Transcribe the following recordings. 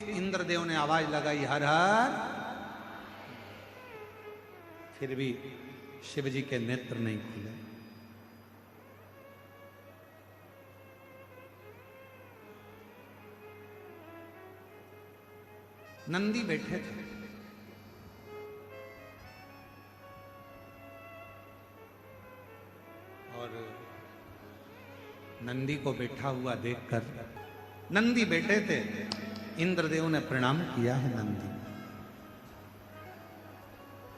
इंद्रदेव ने आवाज लगाई हर हर, फिर भी शिव जी के नेत्र नहीं खुले। नंदी बैठे थे और नंदी को बैठा हुआ देखकर नंदी बैठे थे। इंद्रदेव ने प्रणाम किया है नंदी,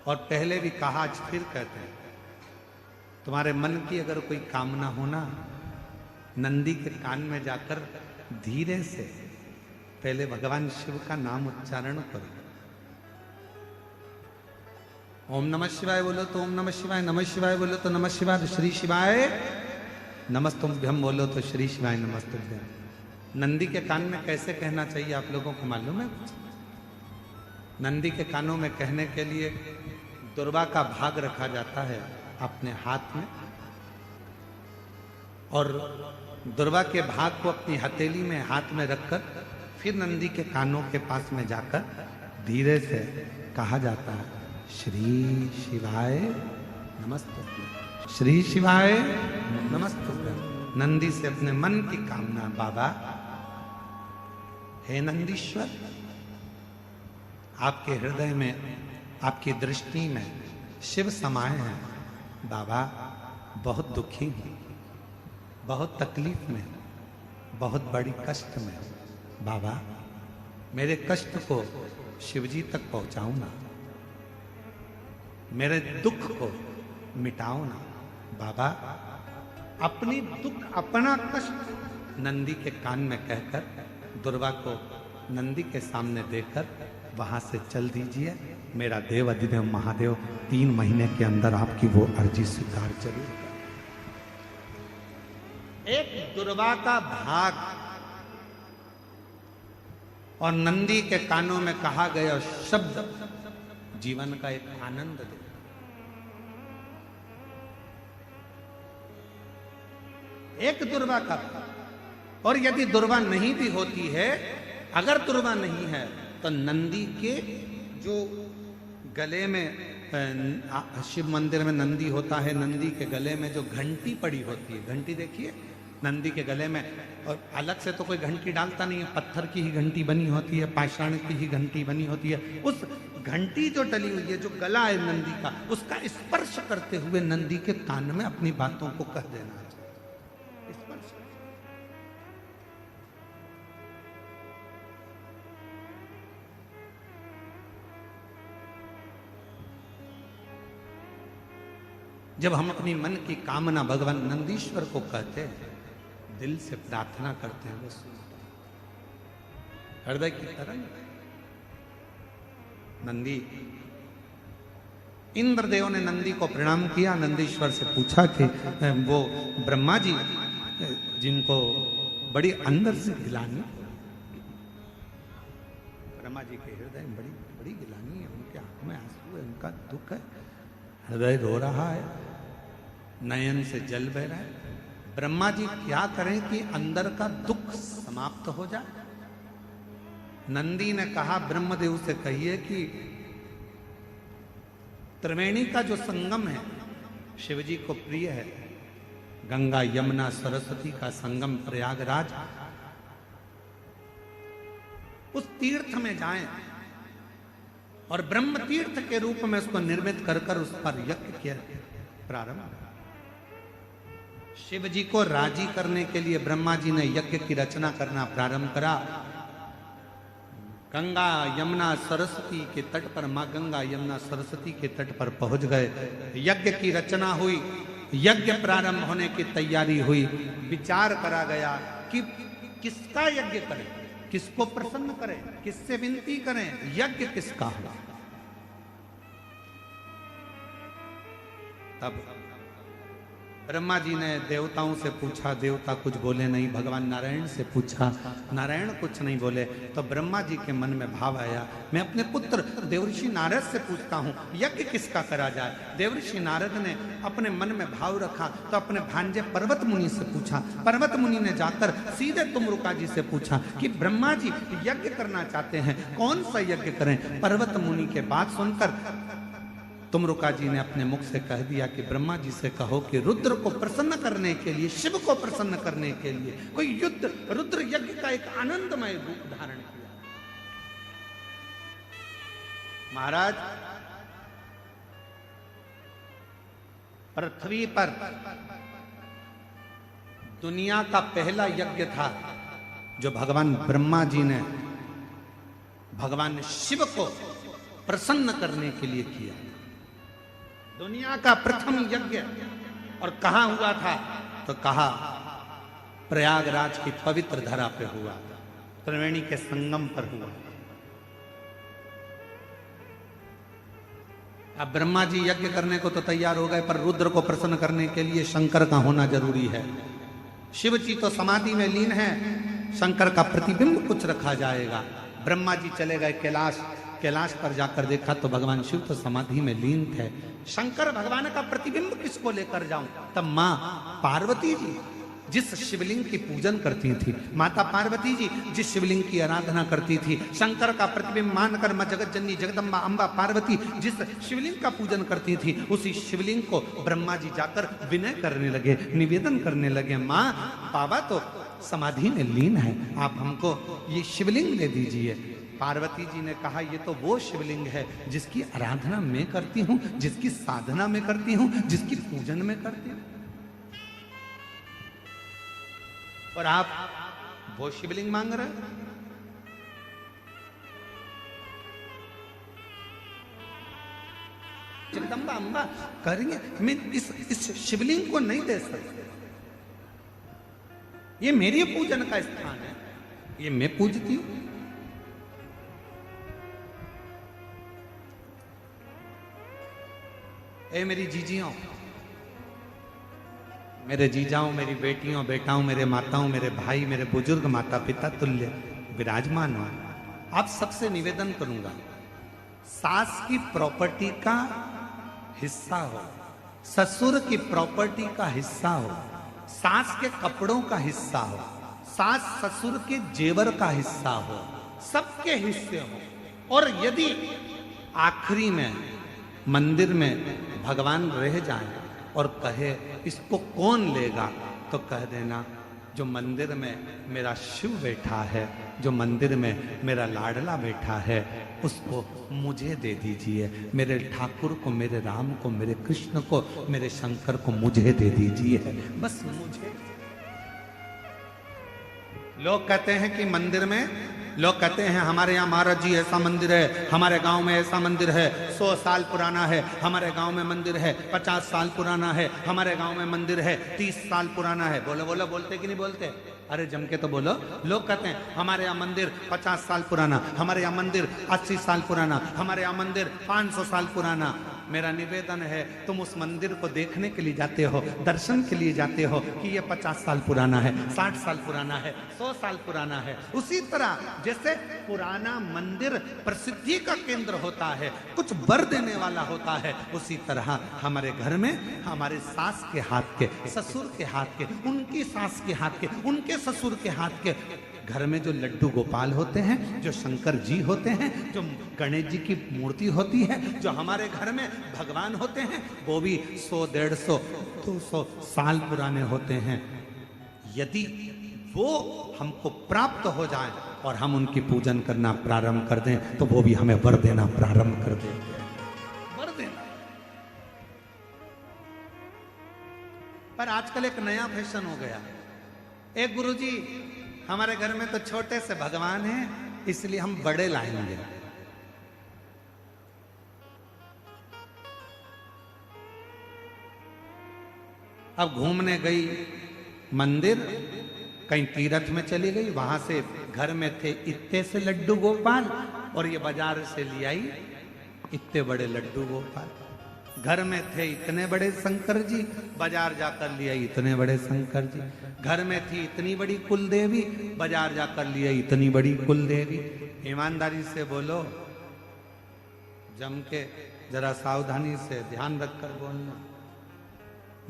और पहले भी कहा, आज फिर कहते हैं, तुम्हारे मन की अगर कोई कामना हो ना, नंदी के कान में जाकर धीरे से पहले भगवान शिव का नाम उच्चारण करो। ओम नमः शिवाय बोलो तो ओम नमः शिवाय, नमः शिवाय बोलो तो नमः शिवाय, श्री शिवाय नमस्तुभ्यम बोलो तो श्री शिवाय नमस्तुभ्यम। नंदी के कान में कैसे कहना चाहिए आप लोगों को मालूम है? नंदी के कानों में कहने के लिए दुर्वा का भाग रखा जाता है अपने हाथ में, और दुर्वा के भाग को अपनी हथेली में हाथ में रखकर फिर नंदी के कानों के पास में जाकर धीरे से कहा जाता है, श्री शिवाय नमस्तुभ्यम, श्री शिवाय नमस्तुभ्यम। नंदी से अपने मन की कामना, बाबा हे नंदीश्वर, आपके हृदय में, आपकी दृष्टि में शिव समाये हैं। बाबा बहुत दुखी हूं, बहुत तकलीफ में, बहुत बड़ी कष्ट में। बाबा मेरे कष्ट को शिवजी तक पहुंचाओ ना, मेरे दुख को मिटाओ ना। बाबा अपनी दुख, अपना कष्ट नंदी के कान में कहकर दुर्वा को नंदी के सामने देकर वहां से चल दीजिए। मेरा देव अधिदेव महादेव 3 महीने के अंदर आपकी वो अर्जी स्वीकार जरूर करें। एक दुर्वा का भाग और नंदी के कानों में कहा गया शब्द जीवन का एक आनंद दे। एक दुर्वा का, और यदि दुर्वा नहीं भी होती है, अगर दुर्वा नहीं है तो नंदी के जो गले में, शिव मंदिर में नंदी होता है, नंदी के गले में जो घंटी पड़ी होती है, घंटी देखिए नंदी के गले में, और अलग से तो कोई घंटी डालता नहीं है, पत्थर की ही घंटी बनी होती है, पाषाण की ही घंटी बनी होती है। उस घंटी जो डली हुई है, जो गला है नंदी का, उसका स्पर्श करते हुए नंदी के कान में अपनी बातों को कह देना चाहिए। स्पर्श। जब हम अपनी मन की कामना भगवान नंदीश्वर को कहते हैं, दिल से प्रार्थना करते हैं, वो सुनते हैं। हृदय की तरंग। नंदी, इंद्रदेव ने नंदी को प्रणाम किया, नंदीश्वर से पूछा कि वो ब्रह्मा जी जिनको बड़ी अंदर से गिलानी, ब्रह्मा जी के हृदय में बड़ी बड़ी गिलानी है, उनके आंखों में आंसू है, उनका दुख है, हृदय रो रहा है, नयन से जल बह रहा है। ब्रह्मा जी क्या करें कि अंदर का दुख समाप्त हो जाए? नंदी ने कहा, ब्रह्मदेव से कहिए कि त्रिवेणी का जो संगम है शिवजी को प्रिय है, गंगा यमुना सरस्वती का संगम प्रयागराज, उस तीर्थ में जाएं और ब्रह्म तीर्थ के रूप में उसको निर्मित कर कर उस पर यज्ञ किया प्रारंभ। शिव जी को राजी करने के लिए ब्रह्मा जी ने यज्ञ की रचना करना प्रारंभ करा। गंगा यमुना सरस्वती के तट पर, मां गंगा यमुना सरस्वती के तट पर पहुंच गए, यज्ञ की रचना हुई, यज्ञ प्रारंभ होने की तैयारी हुई। विचार करा गया कि किसका यज्ञ करें, किसको प्रसन्न करें, किससे विनती करें, यज्ञ किसका हो। तब ब्रह्मा जी ने देवताओं से पूछा, देवता कुछ बोले नहीं। भगवान नारायण से पूछा, नारायण कुछ नहीं बोले। तो ब्रह्मा जी के मन में भाव आया, मैं अपने पुत्र देवर्षि नारद से पूछता हूँ यज्ञ किसका करा जाए। देवर्षि नारद ने अपने मन में भाव रखा तो अपने भांजे पर्वत मुनि से पूछा। पर्वत मुनि ने जाकर सीधे तुमरुका जी से पूछा कि ब्रह्मा जी यज्ञ करना चाहते हैं, कौन सा यज्ञ करें। पर्वत मुनि के बात सुनकर तुमरुका जी ने अपने मुख से कह दिया कि ब्रह्मा जी से कहो कि रुद्र को प्रसन्न करने के लिए, शिव को प्रसन्न करने के लिए कोई युद्ध, रुद्र यज्ञ का एक आनंदमय रूप धारण किया। महाराज, पृथ्वी पर दुनिया का पहला यज्ञ था जो भगवान ब्रह्मा जी ने भगवान शिव को प्रसन्न करने के लिए किया। दुनिया का प्रथम यज्ञ, और कहां हुआ था तो कहा प्रयागराज की पवित्र धरा पे हुआ, त्रिवेणी के संगम पर हुआ। अब ब्रह्मा जी यज्ञ करने को तो तैयार हो गए, पर रुद्र को प्रसन्न करने के लिए शंकर का होना जरूरी है। शिव जी तो समाधि में लीन है, शंकर का प्रतिबिंब कुछ रखा जाएगा। ब्रह्मा जी चले गए कैलाश, कैलाश पर जाकर देखा तो भगवान शिव तो समाधि में लीन थे। शंकर भगवान का प्रतिबिंब किसको लेकर जाऊं। तब मां पार्वती जी जिस शिवलिंग की पूजन करती थी, माता पार्वती जी जिस शिवलिंग की आराधना करती थी, शंकर का प्रतिबिंब मानकर मां जगत जननी जगदम्बा अम्बा पार्वती जिस शिवलिंग का पूजन करती थी, उसी शिवलिंग को ब्रह्मा जी जाकर विनय करने लगे, निवेदन करने लगे, मां बाबा तो समाधि में लीन है, आप हमको ये शिवलिंग दे दीजिए। पार्वती जी ने कहा, ये तो वो शिवलिंग है जिसकी आराधना मैं करती हूं, जिसकी साधना में करती हूं, जिसकी पूजन में करती हूं, और आप वो शिवलिंग मांग रहे हैं। जगदम्बा अम्बा करेंगे, मैं इस शिवलिंग को नहीं दे सकता, ये मेरी पूजन का स्थान है, ये मैं पूजती हूं। ए मेरी जीजियों, मेरे जीजाओं, मेरी बेटियों बेटाओं, मेरे माताओं, मेरे भाई, मेरे बुजुर्ग माता पिता तुल्य विराजमान हो, आप सबसे निवेदन करूंगा, सास की प्रॉपर्टी का हिस्सा हो, ससुर की प्रॉपर्टी का हिस्सा हो, सास के कपड़ों का हिस्सा हो, सास ससुर के जेवर का हिस्सा हो, सबके हिस्से हो। और यदि आखिरी में मंदिर में भगवान रह जाए और कहे इसको कौन लेगा, तो कह देना जो मंदिर में मेरा शिव बैठा है, जो मंदिर में मेरा लाडला बैठा है, उसको मुझे दे दीजिए, मेरे ठाकुर को, मेरे राम को, मेरे कृष्ण को, मेरे शंकर को मुझे दे दीजिए, बस मुझे। लोग कहते हैं कि मंदिर में, लोग कहते हैं हमारे यहाँ महाराज जी ऐसा मंदिर है, हमारे गांव में ऐसा मंदिर है, 100 साल पुराना है, हमारे गांव में मंदिर है 50 साल पुराना है, हमारे गांव में मंदिर है 30 साल पुराना है। बोलो बोलो, बोलते कि नहीं बोलते? अरे जम के तो बोलो। लोग कहते हैं हमारे यहाँ मंदिर 50 साल पुराना, हमारे यहाँ मंदिर 80 साल पुराना, हमारे यहाँ मंदिर 500 साल पुराना। मेरा निवेदन है, तुम उस मंदिर को देखने के लिए जाते हो, दर्शन के लिए जाते हो कि ये 50 साल पुराना है, 60 साल पुराना है, 100 साल पुराना है। उसी तरह जैसे पुराना मंदिर प्रसिद्धि का केंद्र होता है, कुछ बर देने वाला होता है, उसी तरह हमारे घर में हमारे सास के हाथ के, ससुर के हाथ के, उनकी सास के हाथ के, उनके ससुर के हाथ के, घर में जो लड्डू गोपाल होते हैं, जो शंकर जी होते हैं, जो गणेश जी की मूर्ति होती है, जो हमारे घर में भगवान होते हैं, वो भी 100, 150, 200 साल पुराने होते हैं। यदि वो हमको प्राप्त हो जाए और हम उनकी पूजन करना प्रारंभ कर दें, तो वो भी हमें वर देना प्रारंभ कर दें, वर देना। पर आजकल एक नया फैशन हो गया। एक गुरुजी, हमारे घर में तो छोटे से भगवान हैं, इसलिए हम बड़े लाएंगे। अब घूमने गई मंदिर, कहीं तीर्थ में चली गई, वहां से घर में थे इतने से लड्डू गोपाल, और ये बाजार से ले आई इतने बड़े लड्डू गोपाल। घर में थे इतने बड़े शंकर जी, बाजार जाकर लिए इतने बड़े शंकर जी। घर में थी इतनी बड़ी कुल देवी, बाजार जाकर लिए इतनी बड़ी कुल देवी। ईमानदारी से बोलो, जम के जरा सावधानी से ध्यान रखकर बोलना।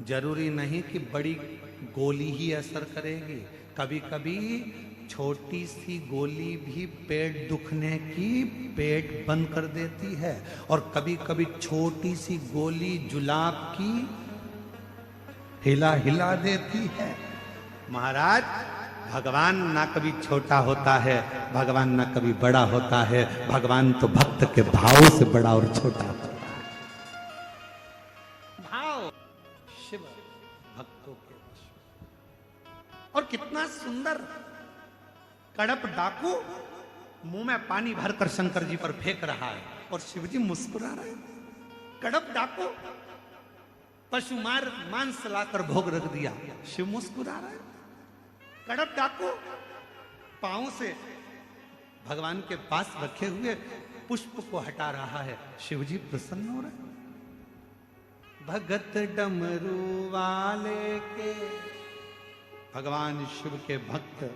जरूरी नहीं कि बड़ी गोली ही असर करेगी, कभी कभी छोटी सी गोली भी पेट दुखने की पेट बंद कर देती है, और कभी कभी छोटी सी गोली जुलाब की हिला हिला देती है। महाराज, भगवान ना कभी छोटा होता है, भगवान ना कभी बड़ा होता है, भगवान तो भक्त के भाव से बड़ा और छोटा होता है। भाव शिव भक्तों के, और कितना सुंदर कड़प डाकू मुंह में पानी भरकर शंकर जी पर फेंक रहा है और शिव जी मुस्कुरा रहे हैं। कड़प डाकू पशु मार मांस लाकर भोग रख दिया, शिव मुस्कुरा रहे हैं। कड़प डाकू पांव से भगवान के पास रखे हुए पुष्प को हटा रहा है, शिव जी प्रसन्न हो रहे हैं। भगत डमरू वाले के, भगवान शिव के भक्त,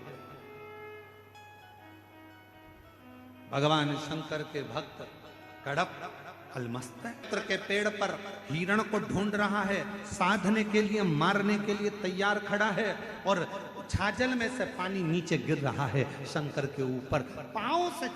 भगवान शंकर के भक्त कड़प अलमस्त है। के पेड़ पर हिरण को ढूंढ रहा है, साधने के लिए, मारने के लिए तैयार खड़ा है, और छाजल में से पानी नीचे गिर रहा है शंकर के ऊपर। पांव से